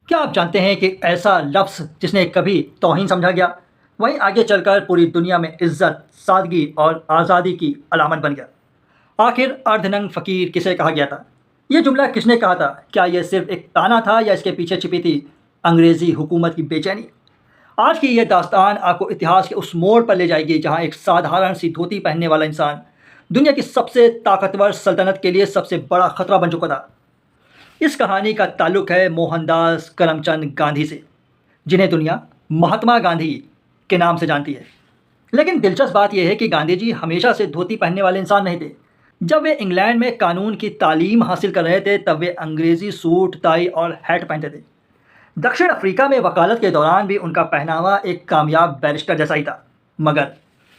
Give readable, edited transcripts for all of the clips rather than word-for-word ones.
क्या आप जानते हैं कि ऐसा लफ्ज़ जिसने कभी तौहीन समझा गया, वहीं आगे चलकर पूरी दुनिया में इज़्ज़त, सादगी और आज़ादी की अलामत बन गया। आखिर अर्धनंग फ़कीर किसे कहा गया था? ये जुमला किसने कहा था? क्या ये सिर्फ़ एक ताना था या इसके पीछे छिपी थी अंग्रेज़ी हुकूमत की बेचैनी? आज की ये दास्तान आपको इतिहास के उस मोड़ पर ले जाएगी जहाँ एक साधारण सी धोती पहनने वाला इंसान दुनिया की सबसे ताकतवर सल्तनत के लिए सबसे बड़ा ख़तरा बन चुका था। इस कहानी का ताल्लुक़ है मोहनदास करमचंद गांधी से, जिन्हें दुनिया महात्मा गांधी के नाम से जानती है। लेकिन दिलचस्प बात यह है कि गांधी जी हमेशा से धोती पहनने वाले इंसान नहीं थे। जब वे इंग्लैंड में कानून की तालीम हासिल कर रहे थे तब वे अंग्रेज़ी सूट, टाई और हैट पहनते थे। दक्षिण अफ्रीका में वकालत के दौरान भी उनका पहनावा एक कामयाब बैरिस्टर जैसा ही था। मगर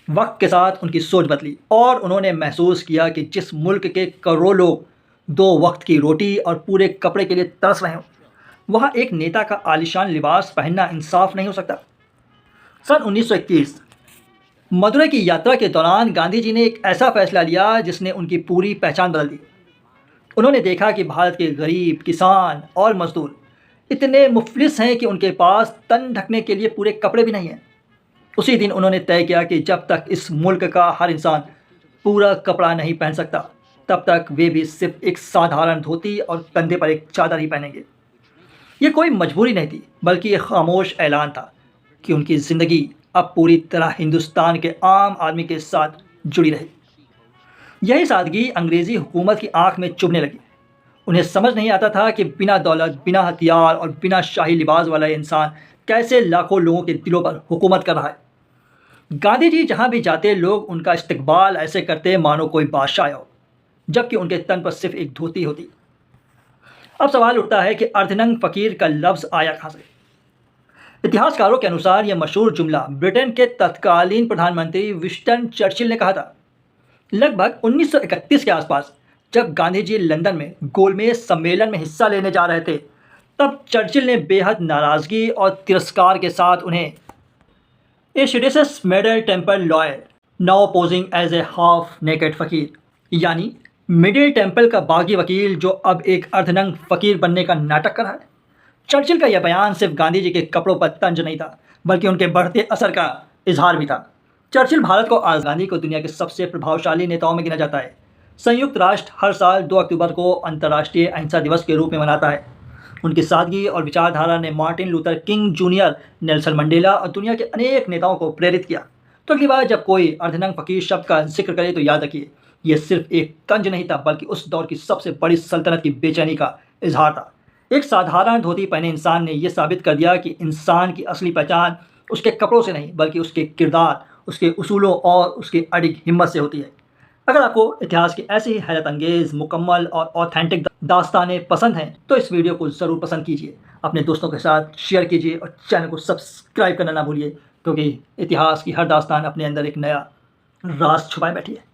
वक्त के साथ उनकी सोच बदली और उन्होंने महसूस किया कि जिस मुल्क के करोड़ों लोग दो वक्त की रोटी और पूरे कपड़े के लिए तरस रहे हों, वहाँ एक नेता का आलीशान लिबास पहनना इंसाफ नहीं हो सकता। सन 1921 मदुरै की यात्रा के दौरान गांधी जी ने एक ऐसा फैसला लिया जिसने उनकी पूरी पहचान बदल दी। उन्होंने देखा कि भारत के गरीब, किसान और मजदूर इतने मुफलिस हैं कि उनके पास तन ढकने के लिए पूरे कपड़े भी नहीं हैं। उसी दिन उन्होंने तय किया कि जब तक इस मुल्क का हर इंसान पूरा कपड़ा नहीं पहन सकता, तब तक वे भी सिर्फ एक साधारण धोती और कंधे पर एक चादर ही पहनेंगे। ये कोई मजबूरी नहीं थी, बल्कि एक खामोश ऐलान था कि उनकी ज़िंदगी अब पूरी तरह हिंदुस्तान के आम आदमी के साथ जुड़ी रही। यही सादगी अंग्रेज़ी हुकूमत की आंख में चुभने लगी। उन्हें समझ नहीं आता था कि बिना दौलत, बिना हथियार और बिना शाही लिबास वाला इंसान कैसे लाखों लोगों के दिलों पर हुकूमत कर रहा है। गांधी जी जहाँ भी जाते लोग उनका इस्तकबाल ऐसे करते मानो कोई बादशाह आया हो, जबकि उनके तन पर सिर्फ एक धोती होती। अब सवाल उठता है कि अर्धनंग फ़कीर का लफ्ज़ आया कहाँ से? इतिहासकारों के अनुसार यह मशहूर जुमला ब्रिटेन के तत्कालीन प्रधानमंत्री विंस्टन चर्चिल ने कहा था। लगभग 1931 के आसपास जब गांधी जी लंदन में गोलमेज सम्मेलन में हिस्सा लेने जा रहे थे, तब चर्चिल ने बेहद नाराज़गी और तिरस्कार के साथ उन्हें a seditious middle temple lawyer now posing as a half naked फ़कीर, यानी मिडिल टेम्पल का बागी वकील जो अब एक अर्धनंग फ़कीर बनने का नाटक कर रहा है। चर्चिल का यह बयान सिर्फ गांधी जी के कपड़ों पर तंज नहीं था, बल्कि उनके बढ़ते असर का इजहार भी था। चर्चिल भारत को आज़ादी को दुनिया के सबसे प्रभावशाली नेताओं में गिना जाता है। संयुक्त राष्ट्र हर साल 2 अक्टूबर को अंतर्राष्ट्रीय अहिंसा दिवस के रूप में मनाता है। उनकी सादगी और विचारधारा ने Martin Luther king junior, Nelson Mandela और दुनिया के अनेक नेताओं को प्रेरित किया। तो अगली बार जब कोई अर्धनंग फ़कीर शब्द का जिक्र करे तो याद रखिए, ये सिर्फ एक तंज नहीं था, बल्कि उस दौर की सबसे बड़ी सल्तनत की बेचैनी का इजहार था। एक साधारण धोती पहने इंसान ने यह साबित कर दिया कि इंसान की असली पहचान उसके कपड़ों से नहीं, बल्कि उसके किरदार, उसके उसूलों और उसकी अडिग हिम्मत से होती है। अगर आपको इतिहास की ऐसी ही हैरत अंगेज़, मुकम्मल और ऑथेंटिक दास्तानें पसंद हैं तो इस वीडियो को ज़रूर पसंद कीजिए, अपने दोस्तों के साथ शेयर कीजिए और चैनल को सब्सक्राइब करना ना भूलिए, क्योंकि इतिहास की हर दास्तान अपने अंदर एक नया राज छुपाए बैठी है।